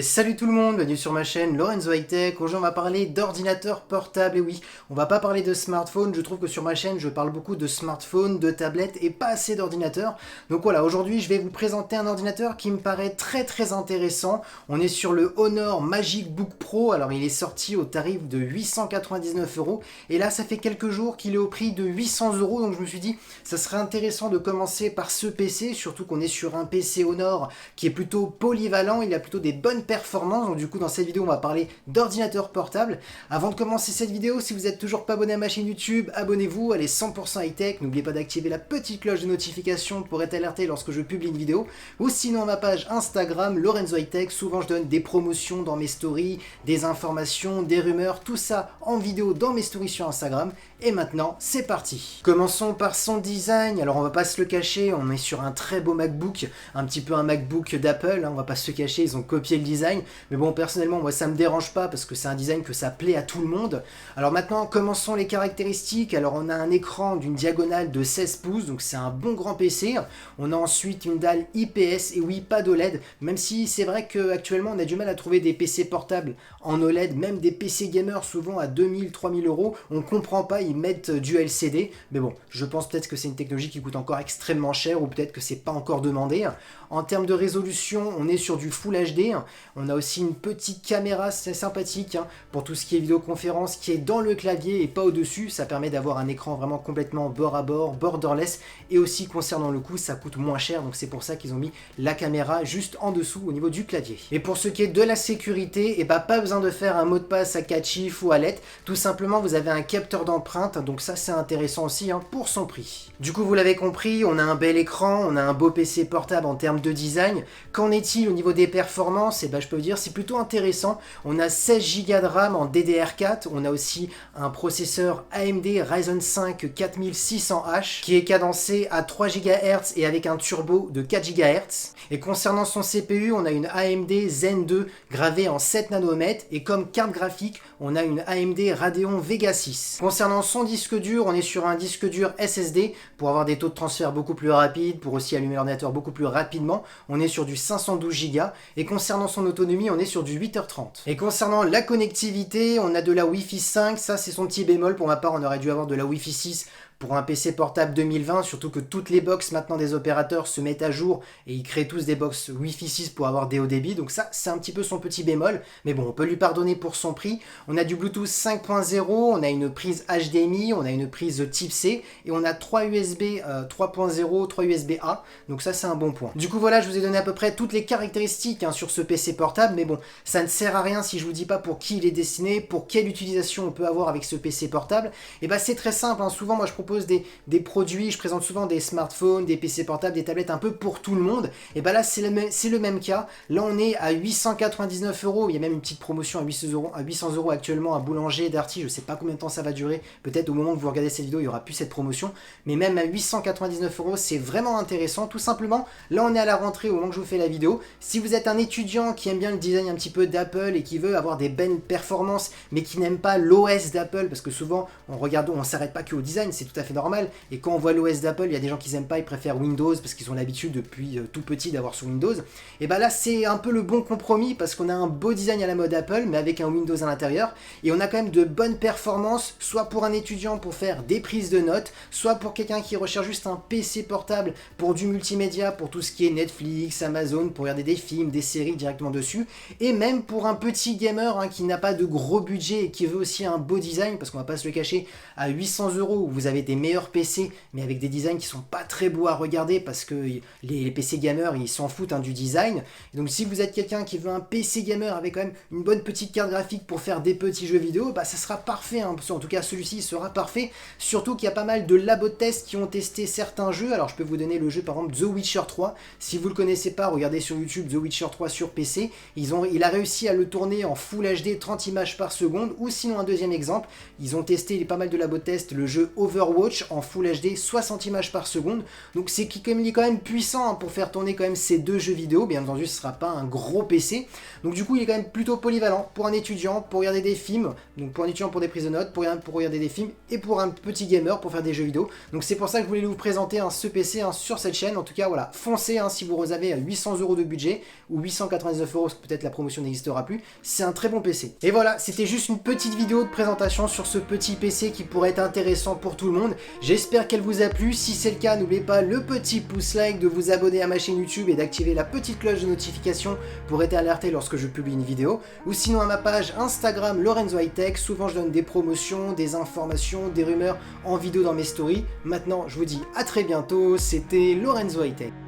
Salut tout le monde, bienvenue sur ma chaîne Lorenzo High Tech. Aujourd'hui on va parler d'ordinateur portable, et oui, on va pas parler de smartphone. Je trouve que sur ma chaîne je parle beaucoup de smartphone, de tablettes et pas assez d'ordinateur. Donc voilà, aujourd'hui je vais vous présenter un ordinateur qui me paraît très intéressant. On est sur le Honor Magic Book Pro, alors il est sorti au tarif de 899 €, et là ça fait quelques jours qu'il est au prix de 800 €, donc je me suis dit ça serait intéressant de commencer par ce PC, surtout qu'on est sur un PC Honor qui est plutôt polyvalent, il a plutôt des bonnes performances. Donc du coup dans cette vidéo on va parler d'ordinateur portable. Avant de commencer cette vidéo, si vous n'êtes toujours pas abonné à ma chaîne YouTube, abonnez-vous, elle est 100% high-tech. N'oubliez pas d'activer la petite cloche de notification pour être alerté lorsque je publie une vidéo. Ou sinon à ma page Instagram, Lorenzo High Tech, souvent je donne des promotions dans mes stories, des informations, des rumeurs, tout ça en vidéo dans mes stories sur Instagram. Et maintenant, c'est parti. Commençons par son design. Alors on va pas se le cacher, on est sur un très beau MacBook, un petit peu un MacBook d'Apple, hein, on va pas se le cacher, ils ont copié le design. Mais bon, personnellement, moi ça me dérange pas parce que c'est un design que ça plaît à tout le monde. Alors maintenant, commençons les caractéristiques. Alors on a un écran d'une diagonale de 16 pouces, donc c'est un bon grand PC. On a ensuite une dalle IPS, et oui, pas d'OLED, même si c'est vrai qu'actuellement on a du mal à trouver des PC portables en OLED, même des PC gamers souvent à 2000-3000 €, on comprend pas, ils mettent du LCD, mais bon, je pense peut-être que c'est une technologie qui coûte encore extrêmement cher, ou peut-être que c'est pas encore demandé. En termes de résolution, on est sur du Full HD, on a aussi une petite caméra, c'est sympathique, pour tout ce qui est vidéoconférence, qui est dans le clavier et pas au-dessus, ça permet d'avoir un écran vraiment complètement bord à bord, borderless, et aussi concernant le coût, ça coûte moins cher, donc c'est pour ça qu'ils ont mis la caméra juste en dessous au niveau du clavier. Et pour ce qui est de la sécurité, et pas besoin de faire un mot de passe à 4 chiffres ou à lettres, tout simplement vous avez un capteur d'empreinte, donc ça c'est intéressant aussi pour son prix. Du coup vous l'avez compris, on a un bel écran, on a un beau PC portable en termes de design. Qu'en est-il au niveau des performances? Et je peux vous dire c'est plutôt intéressant. On a 16 Go de RAM en DDR4, on a aussi un processeur AMD Ryzen 5 4600H qui est cadencé à 3 GHz et avec un turbo de 4 GHz. Et concernant son CPU, on a une AMD Zen 2 gravée en 7 nanomètres, et comme carte graphique, on a une AMD Radeon Vega 6. Concernant son disque dur, on est sur un disque dur SSD pour avoir des taux de transfert beaucoup plus rapides, pour aussi allumer l'ordinateur beaucoup plus rapidement. On est sur du 512 Go, et concernant son autonomie, on est sur du 8h30. Et concernant la connectivité, on a de la Wi-Fi 5, ça c'est son petit bémol. Pour ma part, on aurait dû avoir de la Wi-Fi 6 pour un PC portable 2020, surtout que toutes les box maintenant des opérateurs se mettent à jour et ils créent tous des box Wi-Fi 6 pour avoir des hauts débits, donc ça c'est un petit peu son petit bémol, mais bon on peut lui pardonner pour son prix. On a du Bluetooth 5.0, on a une prise HDMI, on a une prise type C, et on a 3 USB 3.0, 3 USB A, donc ça c'est un bon point. Du coup voilà, je vous ai donné à peu près toutes les caractéristiques sur ce PC portable, mais bon ça ne sert à rien si je vous dis pas pour qui il est destiné, pour quelle utilisation on peut avoir avec ce PC portable. Et c'est très simple, souvent moi je propose des produits, je présente souvent des smartphones, des PC portables, des tablettes un peu pour tout le monde. Et là c'est le même cas. Là on est à 899 €, il y a même une petite promotion à 800 € actuellement à Boulanger Darty, je sais pas combien de temps ça va durer, peut-être au moment où vous regardez cette vidéo il y aura plus cette promotion, mais même à 899 € c'est vraiment intéressant. Tout simplement, là on est à la rentrée au moment que je vous fais la vidéo. Si vous êtes un étudiant qui aime bien le design un petit peu d'Apple et qui veut avoir des belles performances mais qui n'aime pas l'OS d'Apple, parce que souvent on s'arrête pas que au design, c'est tout à fait normal, et quand on voit l'OS d'Apple, il y a des gens qui n'aiment pas, ils préfèrent Windows parce qu'ils ont l'habitude depuis tout petit d'avoir sur Windows. Et là c'est un peu le bon compromis, parce qu'on a un beau design à la mode Apple mais avec un Windows à l'intérieur, et on a quand même de bonnes performances, soit pour un étudiant pour faire des prises de notes, soit pour quelqu'un qui recherche juste un PC portable pour du multimédia, pour tout ce qui est Netflix, Amazon, pour regarder des films, des séries directement dessus, et même pour un petit gamer qui n'a pas de gros budget et qui veut aussi un beau design, parce qu'on va pas se le cacher, à 800 € vous avez des meilleurs PC mais avec des designs qui sont pas très beaux à regarder, parce que les PC gamers ils s'en foutent du design. Et donc si vous êtes quelqu'un qui veut un PC gamer avec quand même une bonne petite carte graphique pour faire des petits jeux vidéo, ça sera parfait, en tout cas celui-ci sera parfait, surtout qu'il y a pas mal de labos de tests qui ont testé certains jeux. Alors je peux vous donner le jeu par exemple The Witcher 3, si vous le connaissez pas, regardez sur YouTube The Witcher 3 sur PC, il a réussi à le tourner en Full HD 30 images par seconde. Ou sinon un deuxième exemple, ils ont testé pas mal de labos de tests le jeu Overwatch PowerWatch en Full HD 60 images par seconde. Donc c'est qui comme il est quand même puissant hein, pour faire tourner quand même ces deux jeux vidéo. Bien entendu ce sera pas un gros PC. Donc du coup il est quand même plutôt polyvalent pour un étudiant, pour regarder des films, donc pour un étudiant pour des prises de notes, pour regarder des films et pour un petit gamer pour faire des jeux vidéo. Donc c'est pour ça que je voulais vous présenter ce PC sur cette chaîne. En tout cas voilà, foncez si vous avez 800 € de budget ou 899 €, peut-être la promotion n'existera plus. C'est un très bon PC. Et voilà, c'était juste une petite vidéo de présentation sur ce petit PC qui pourrait être intéressant pour tout le monde. J'espère qu'elle vous a plu. Si c'est le cas, n'oubliez pas le petit pouce like, de vous abonner à ma chaîne YouTube et d'activer la petite cloche de notification pour être alerté lorsque je publie une vidéo. Ou sinon à ma page Instagram Lorenzo High Tech. Souvent je donne des promotions, des informations, des rumeurs en vidéo dans mes stories. Maintenant je vous dis à très bientôt. C'était Lorenzo High Tech.